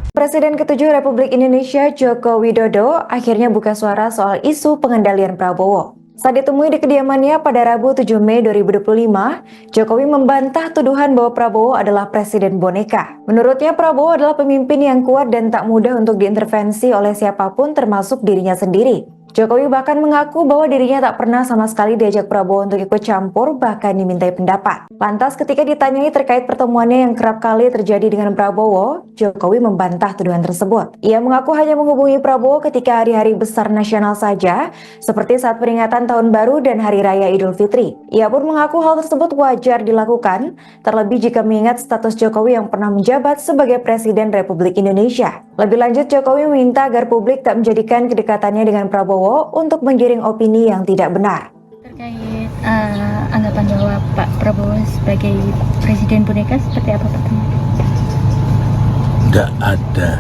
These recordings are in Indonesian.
Presiden ke-7 Republik Indonesia Joko Widodo akhirnya buka suara soal isu pengendalian Prabowo. Saat ditemui di kediamannya pada Rabu 7 Mei 2025, Jokowi membantah tuduhan bahwa Prabowo adalah presiden boneka. Menurutnya Prabowo adalah pemimpin yang kuat dan tak mudah untuk diintervensi oleh siapapun termasuk dirinya sendiri. Jokowi bahkan mengaku bahwa dirinya tak pernah sama sekali diajak Prabowo untuk ikut campur, bahkan dimintai pendapat. Lantas ketika ditanyai terkait pertemuannya yang kerap kali terjadi dengan Prabowo, Jokowi membantah tuduhan tersebut. Ia mengaku hanya menghubungi Prabowo ketika hari-hari besar nasional saja, seperti saat peringatan Tahun Baru dan Hari Raya Idul Fitri. Ia pun mengaku hal tersebut wajar dilakukan, terlebih jika mengingat status Jokowi yang pernah menjabat sebagai Presiden Republik Indonesia. Lebih lanjut, Jokowi meminta agar publik tak menjadikan kedekatannya dengan Prabowo untuk menggiring opini yang tidak benar. Terkait anggapan bahwa Pak Prabowo sebagai presiden boneka seperti apa Pak? Tidak ada,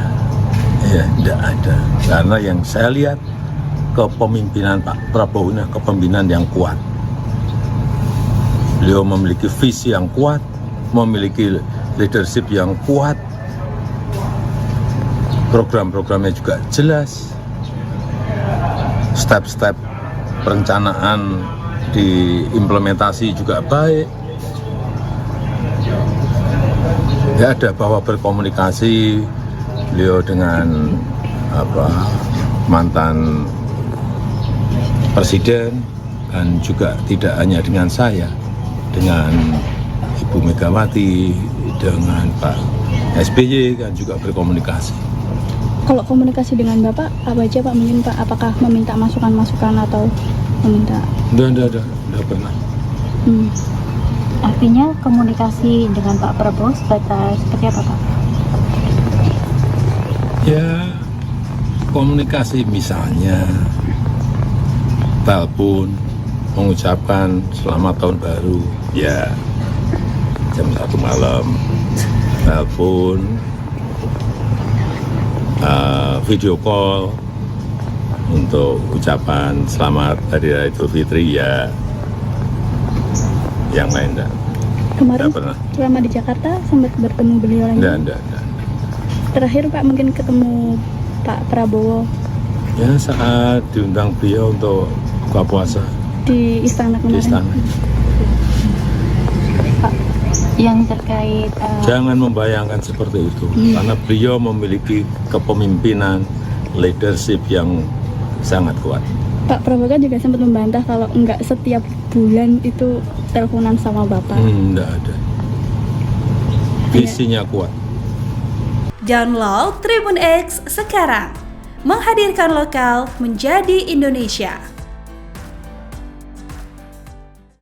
tidak ada. Karena yang saya lihat kepemimpinan Pak Prabowo ini kepemimpinan yang kuat. Beliau memiliki visi yang kuat, memiliki leadership yang kuat, program-programnya juga jelas. Step-step perencanaan diimplementasi juga baik. Ya ada bahwa berkomunikasi beliau dengan mantan presiden dan juga tidak hanya dengan saya, dengan Ibu Megawati, dengan Pak SBY kan juga berkomunikasi. Kalau komunikasi dengan Bapak, apa aja Pak? Mungkin Pak, apakah meminta masukan-masukan atau meminta? Tidak pernah. Artinya komunikasi dengan Pak Prabowo seperti apa Pak? Ya, komunikasi misalnya telepon, mengucapkan selamat tahun baru, ya jam 1 malam, telepon, video call untuk ucapan selamat Hari Raya Idul Fitri, ya yang lain enggak. Kemarin pernah. selama di Jakarta sempat bertemu beliau lagi? Enggak. Terakhir Pak mungkin ketemu Pak Prabowo Ya saat diundang beliau untuk buka puasa di istana kemarin. di istana. Pak, yang terkait Jangan membayangkan seperti itu, karena beliau memiliki kepemimpinan leadership yang sangat kuat. Pak Prabowo kan juga sempat membantah kalau enggak setiap bulan itu teleponan sama Bapak. Enggak ada. Visinya kuat. Download Tribun X sekarang, menghadirkan lokal menjadi Indonesia.